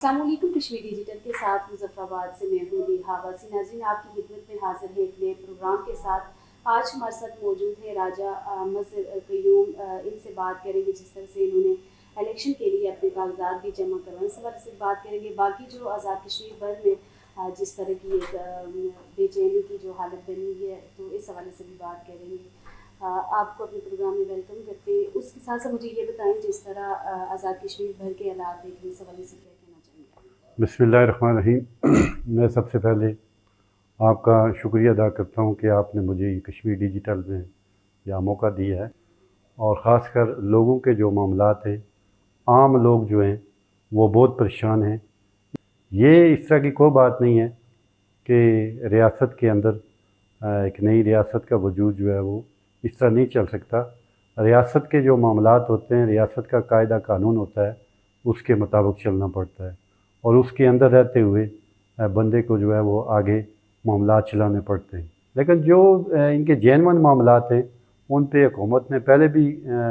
अस्सलाम वालेकुम। कश्मीर डिजिटल के साथ मुजफ्फराबाद से मैं हूँ नेहा वासी। नाज़रीन, आपकी खिदमत में हाजिर है एक नए प्रोग्राम के साथ। आज हमारे साथ मौजूद है राजा मसर क़य्यूम। इनसे बात करेंगे जिस तरह से इन्होंने इलेक्शन के लिए अपने कागजात भी जमा करवाए, इस हवाले से बात करेंगे। बाकी जो आज़ाद कश्मीर भर में जिस तरह की एक बेचैनी की जो हालत बनी हुई है, तो इस हवाले से भी बात करेंगे। आपको अपने प्रोग्राम में वेलकम करते हैं। उसके साथ साथ मुझे ये बताएं, जिस तरह आज़ाद कश्मीर भर के हालात देख रहे हैं, इस हवाले से क्या कहना चाहेंगे? बिस्मिल्लाहिर्रहमानिर्रहीम। मैं सबसे पहले आपका शुक्रिया अदा करता हूँ कि आपने मुझे कश्मीर डिजिटल में यह मौका दिया है। और ख़ासकर लोगों के जो मामलात हैं, आम लोग जो हैं वो बहुत परेशान हैं। ये इस तरह की कोई बात नहीं है कि रियासत के अंदर एक नई रियासत का वजूद जो है वो इस तरह नहीं चल सकता। रियासत के जो मामलात होते हैं, रियासत का कायदा कानून होता है, उसके मुताबिक चलना पड़ता है और उसके अंदर रहते हुए बंदे को जो है वो आगे मामलात चलाने पड़ते हैं। लेकिन जो इनके जेन्युइन मामलात हैं, उन पे हुकूमत ने पहले भी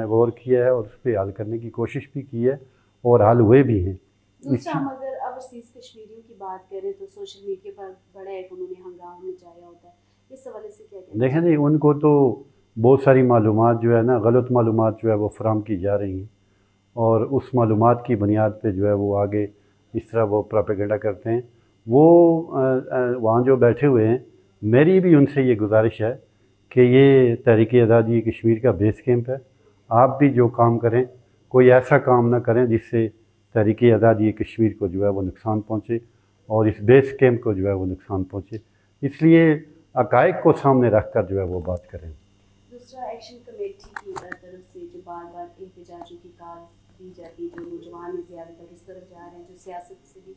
गौर किया है और उस पर हल करने की कोशिश भी की है और हल हुए भी हैं। दूसरा, हम अगर ओवरसीज़ कश्मीरियों की बात करें तो सोशल मीडिया पर बड़ा एक उन्होंने हंगामा मचाया होता है, इस हवाले से क्या कहना? देखें जी, उनको तो बहुत सारी मालूमात जो है ना, गलत मालूमात जो है वो फराहम की जा रही हैं और उस मालूमात की बुनियाद पे जो है वो आगे इस तरह वो प्रोपेगेंडा करते हैं। वो वहाँ जो बैठे हुए हैं, मेरी भी उनसे ये गुजारिश है कि ये तहरीक आज़ादी कश्मीर का बेस कैंप है। आप भी जो काम करें, कोई ऐसा काम ना करें जिससे तहरीक आज़ादी कश्मीर को जो है वो नुकसान पहुँचे और इस बेस कैंप को जो है वो नुकसान पहुँचे। इसलिए हक़ाइक़ को सामने रख कर जो है वो बात करें। दूसरा, एक्शन कमेटी की तरफ से जो बार बार एहतजाजों की कॉल दी जाती है, जो नौजवान ज़्यादातर इस तरफ जा रहे हैं, जो सियासत से भी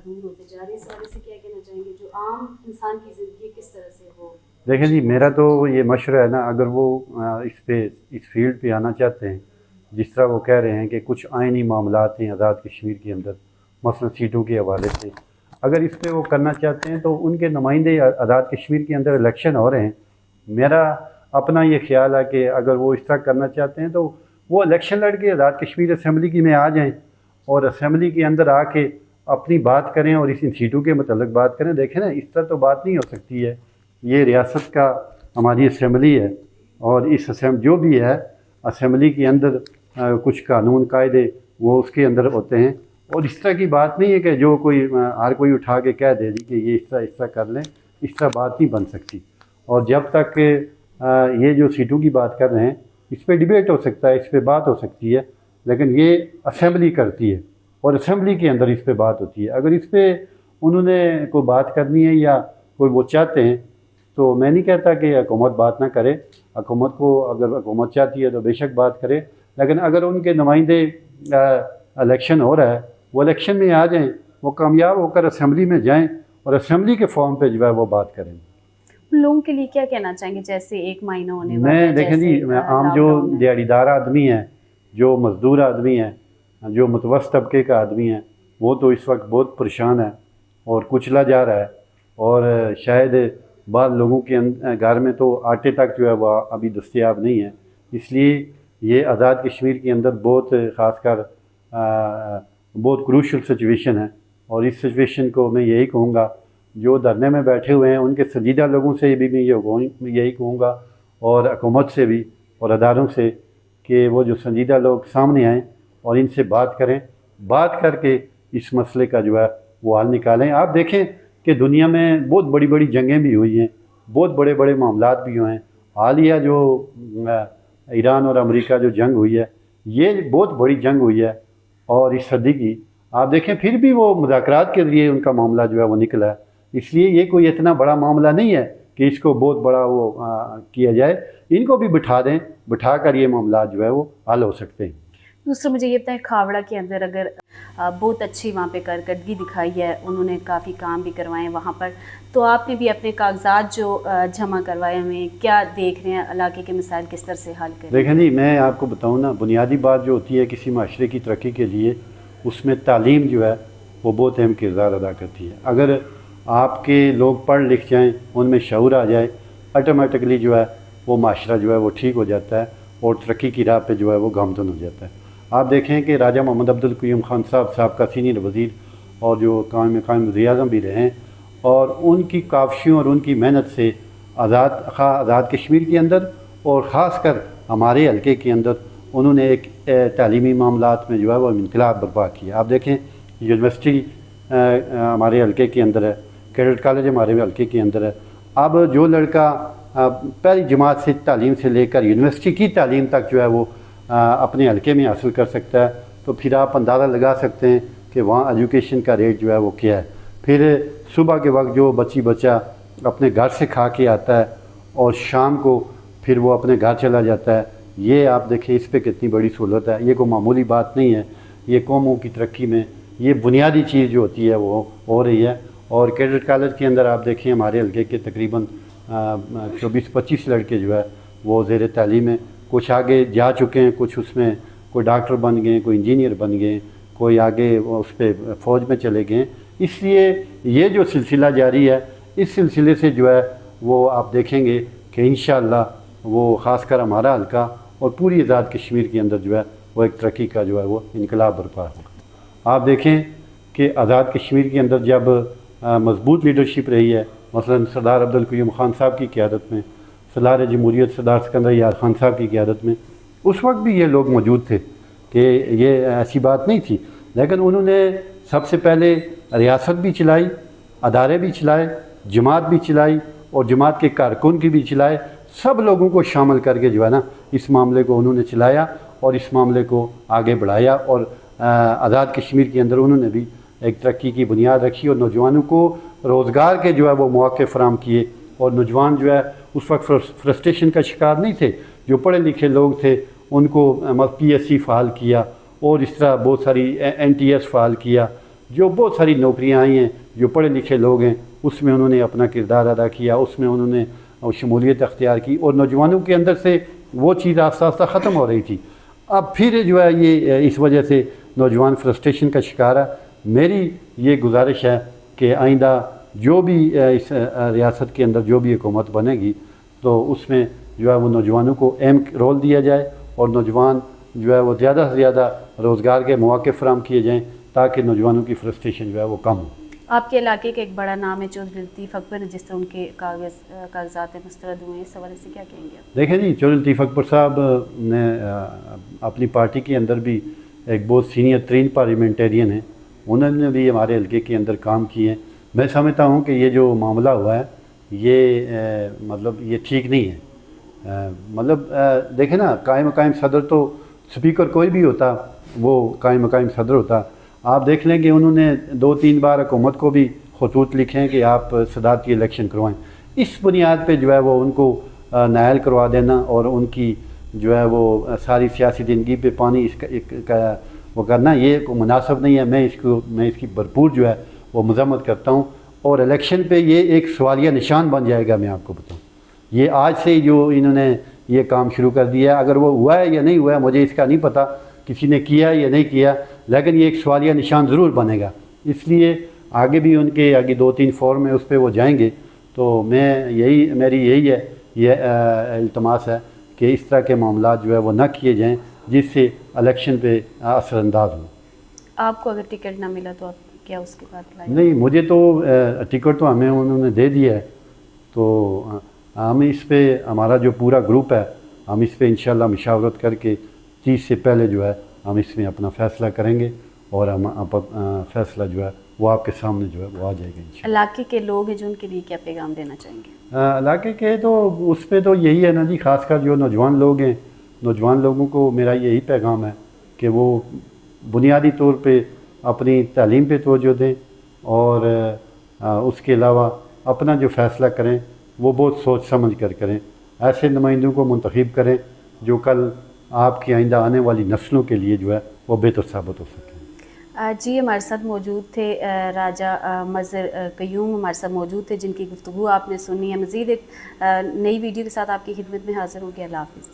दूर होते जा रहे हैं, इस वजह से क्या कहना चाहेंगे? जो आम इंसान की ज़िंदगी किस तरह से हो? देखें जी, मेरा तो ये मशवरा है ना, अगर वो इस फील्ड पे आना चाहते हैं, जिस तरह वो कह रहे हैं कि कुछ आइनी मामलात हैं आज़ाद कश्मीर के अंदर, मसलन सीटों के हवाले से, अगर इस पर वो करना चाहते हैं तो उनके नुमाइंदे आज़ाद कश्मीर के अंदर इलेक्शन हो रहे हैं। मेरा अपना ये ख्याल है कि अगर वो इस तरह करना चाहते हैं तो वो इलेक्शन लड़ के आज़ाद कश्मीर असम्बली की में आ जाएँ और असम्बली के अंदर आके अपनी बात करें और इन सीटों के मतलब बात करें। देखें ना, इस तरह तो बात नहीं हो सकती है। ये रियासत का हमारी असम्बली है और इस जो भी है असम्बली के अंदर कुछ कानून कायदे वो उसके अंदर होते हैं और इस तरह की बात नहीं है कि जो कोई हर कोई उठा के कह दे दी कि ये इस तरह कर लें। इस तरह बात नहीं बन सकती। और जब तक ये जो सीटों की बात कर रहे हैं, इस पर डिबेट हो सकता है, इस पर बात हो सकती है, लेकिन ये असम्बली करती है और असम्बली के अंदर इस पर बात होती है। अगर इस पर उन्होंने कोई बात करनी है या कोई वो चाहते हैं, तो मैं नहीं कहता कि हुकूमत बात ना करे। हुकूमत को अगर हुकूमत चाहती है तो बेशक बात करे, लेकिन अगर उनके नुमाइंदे इलेक्शन हो रहा है, वो इलेक्शन में आ जाएँ, वो कामयाब होकर असम्बली में जाएँ और असम्बली के फॉर्म पर जो है वो बात करें। लोगों के लिए क्या कहना चाहेंगे, जैसे एक महीना होने वाला है? मैं देखें जी, मैं आम जो दिहाड़ीदार आदमी है, जो मज़दूर आदमी है, जो मुतवस्सित तबके का आदमी है, वो तो इस वक्त बहुत परेशान है और कुचला जा रहा है। और शायद बाद लोगों के घर में तो आटे तक जो है वह अभी दस्तयाब नहीं है। इसलिए ये आज़ाद कश्मीर के अंदर बहुत ख़ासकर बहुत क्रूशल सिचुएशन है और इस सिचुएशन को मैं यही कहूँगा, जो धरने में बैठे हुए हैं उनके संजीदा लोगों से भी मैं यही कहूँगा और हुकूमत से भी और अदारों से कि वो जो संजीदा लोग सामने आएँ और इनसे बात करें, बात करके इस मसले का जो है वो हल निकालें। आप देखें कि दुनिया में बहुत बड़ी बड़ी जंगें भी हुई हैं, बहुत बड़े बड़े मामलात भी हुए हैं। हालिया जो ईरान और अमेरिका जो जंग हुई है, ये बहुत बड़ी जंग हुई है और इस सदी की आप देखें, फिर भी वो मुज़ाकरात के ज़रिए उनका मामला जो है वो निकला है। इसलिए ये कोई इतना बड़ा मामला नहीं है कि इसको बहुत बड़ा वो किया जाए। इनको भी बिठा दें, बिठा कर ये मामला जो है वो हल हो सकते हैं। दूसरा, मुझे ये बताएं, खावड़ा के अंदर अगर बहुत अच्छी वहाँ पे कारकर्दगी दिखाई है, उन्होंने काफ़ी काम भी करवाए हैं वहाँ पर, तो आपने भी अपने कागजात जो जमा करवाए हुए, क्या देख रहे हैं इलाके के मसाइल किस तरह से हल करें? देखें जी, मैं आपको बताऊँ ना, बुनियादी बात जो होती है किसी माशरे की तरक्की के लिए, उसमें तालीम जो है वो बहुत अहम किरदार अदा करती है। अगर आपके लोग पढ़ लिख जाएँ, उनमें शऊर आ जाए, ऑटोमेटिकली जो है वो माशरा जो है वो ठीक हो जाता है और तरक्की की राह पे जो है वो गामज़न हो जाता है। आप देखें कि राजा मोहम्मद अब्दुल क़य्यूम ख़ान साहब का सीनियर वज़ीर اور جو قائم وزیر اعظم بھی رہے ہیں، اور ان کی کاوشوں اور ان کی محنت سے آزاد کشمیر کے اندر اور خاص کر ہمارے حلقے کے اندر انہوں نے ایک تعلیمی معاملات میں جو ہے وہ انقلاب برپا کیا۔ آپ دیکھیں یونیورسٹی ہمارے حلقے کے اندر ہے، کیڈٹ کالج ہمارے حلقے کے اندر ہے۔ اب جو لڑکا پہلی جماعت سے تعلیم سے لے کر یونیورسٹی کی تعلیم تک جو ہے وہ اپنے حلقے میں حاصل کر سکتا ہے، تو پھر آپ اندازہ لگا سکتے ہیں کہ وہاں ایجوکیشن کا ریٹ جو ہے وہ کیا ہے۔ پھر صبح کے وقت جو بچہ اپنے گھر سے کھا کے آتا ہے اور شام کو پھر وہ اپنے گھر چلا جاتا ہے، یہ آپ دیکھیں اس پہ کتنی بڑی سہولت ہے۔ یہ کوئی معمولی بات نہیں ہے، یہ قوموں کی ترقی میں یہ بنیادی چیز جو ہوتی ہے وہ ہو رہی ہے۔ اور کیڈٹ کالج کے اندر آپ دیکھیں ہمارے حلقے کے تقریباً 24-25 لڑکے جو ہے وہ زیر تعلیم ہیں، کچھ آگے جا چکے ہیں، کچھ اس میں کوئی ڈاکٹر بن گئے، کوئی انجینئر بن گئے، کوئی آگے اس پہ فوج میں چلے گئے۔ اس لیے یہ جو سلسلہ جاری ہے، اس سلسلے سے جو ہے وہ آپ دیکھیں گے کہ انشاءاللہ وہ خاص کر ہمارا حلقہ اور پوری آزاد کشمیر کے اندر جو ہے وہ ایک ترقی کا جو ہے وہ انقلاب برپا ہے۔ آپ دیکھیں کہ آزاد کشمیر کے اندر جب مضبوط لیڈرشپ رہی ہے، مثلا سردار عبدالقیوم خان صاحب کی قیادت میں، سالار جمہوریت سردار سکندر یار خان صاحب کی قیادت میں، اس وقت بھی یہ لوگ موجود تھے کہ یہ ایسی بات نہیں تھی، لیکن انہوں نے سب سے پہلے ریاست بھی چلائی، ادارے بھی چلائے، جماعت بھی چلائی اور جماعت کے کارکن کی بھی چلائے، سب لوگوں کو شامل کر کے جو ہے نا اس معاملے کو انہوں نے چلایا اور اس معاملے کو آگے بڑھایا، اور آزاد کشمیر کے اندر انہوں نے بھی ایک ترقی کی بنیاد رکھی اور نوجوانوں کو روزگار کے جو ہے وہ مواقع فراہم کیے، اور نوجوان جو ہے اس وقت فرسٹریشن کا شکار نہیں تھے۔ جو پڑھے لکھے لوگ تھے ان کو PSC فعال کیا، اور اس طرح بہت ساری NTS فعال کیا، جو بہت ساری نوکریاں آئی ہیں، جو پڑھے لکھے لوگ ہیں اس میں انہوں نے اپنا کردار ادا کیا، اس میں انہوں نے شمولیت اختیار کی، اور نوجوانوں کے اندر سے وہ چیز آہستہ آہستہ ختم ہو رہی تھی۔ اب پھر جو ہے یہ اس وجہ سے نوجوان فرسٹریشن کا شکار ہے۔ میری یہ گزارش ہے کہ آئندہ جو بھی اس ریاست کے اندر جو بھی حکومت بنے گی تو اس میں جو ہے وہ نوجوانوں کو اہم رول دیا جائے، اور نوجوان جو ہے وہ زیادہ سے زیادہ روزگار کے مواقع فراہم کیے جائیں تاکہ نوجوانوں کی فرسٹریشن جو ہے وہ کم ہو۔ آپ کے علاقے کا ایک بڑا نام ہے چودھری لطیف اکبر، جس طرح ان کے کاغذات مسترد ہوئے ہیں، اس حوالے سے کیا کہیں گے آپ؟ دیکھیں جی، چودھری لطیف اکبر صاحب نے اپنی پارٹی کے اندر بھی ایک بہت سینئر ترین پارلیمنٹیرین ہیں، انہوں نے بھی ہمارے حلقے کے اندر کام کیے ہیں۔ میں سمجھتا ہوں کہ یہ جو معاملہ ہوا ہے یہ مطلب یہ ٹھیک نہیں ہے۔ مطلب دیکھیں نا، قائم مقام صدر تو سپیکر کوئی بھی ہوتا وہ قائم مقام صدر ہوتا۔ آپ دیکھ لیں کہ انہوں نے 2-3 بار حکومت کو بھی خطوط لکھے ہیں کہ آپ صدارتی الیکشن کروائیں۔ اس بنیاد پہ جو ہے وہ ان کو نائل کروا دینا اور ان کی جو ہے وہ ساری سیاسی زندگی پہ پانی کا وہ کرنا، یہ مناسب نہیں ہے۔ میں اس کی بھرپور جو ہے وہ مذمت کرتا ہوں، اور الیکشن پہ یہ ایک سوالیہ نشان بن جائے گا۔ میں آپ کو بتاؤں، یہ آج سے جو انہوں نے یہ کام شروع کر دیا ہے، اگر وہ ہوا ہے یا نہیں ہوا ہے مجھے اس کا نہیں پتہ، کسی نے کیا ہے یا نہیں کیا، لیکن یہ ایک سوالیہ نشان ضرور بنے گا۔ اس لیے آگے بھی ان کے آگے 2-3 فورم میں اس پہ وہ جائیں گے، تو میری یہی ہے یہ التماس ہے کہ اس طرح کے معاملات جو ہے وہ نہ کیے جائیں جس سے الیکشن پہ اثر انداز ہو۔ آپ کو اگر ٹکٹ نہ ملا تو آپ کیا اس کے بعد لائیں؟ نہیں، مجھے تو ٹکٹ تو ہمیں انہوں نے دے دیا ہے، تو ہم اس پہ ہمارا جو پورا گروپ ہے ہم اس پہ انشاءاللہ مشاورت کر کے 30 سے پہلے جو ہے ہم اس میں اپنا فیصلہ کریں گے، اور ہم فیصلہ جو ہے وہ آپ کے سامنے جو ہے وہ آ جائے گا انشاءاللہ۔ علاقے کے لوگ ہیں جو ان کے لیے کیا پیغام دینا چاہیں گے؟ علاقے کے تو اس پہ تو یہی ہے نا جی، خاص کر جو نوجوان لوگ ہیں، نوجوان لوگوں کو میرا یہی پیغام ہے کہ وہ بنیادی طور پہ اپنی تعلیم پہ توجہ دیں، اور اس کے علاوہ اپنا جو فیصلہ کریں وہ بہت سوچ سمجھ کر کریں، ایسے نمائندوں کو منتخب کریں جو کل آپ کی آئندہ آنے والی نسلوں کے لیے جو ہے وہ بہتر ثابت ہو سکیں۔ جی، ہمارے ساتھ موجود تھے راجہ مظہر قیوم، ہمارے ساتھ موجود تھے جن کی گفتگو آپ نے سنی ہے۔ مزید ایک نئی ویڈیو کے ساتھ آپ کی خدمت میں حاضر ہوں گے۔ اللہ حافظ۔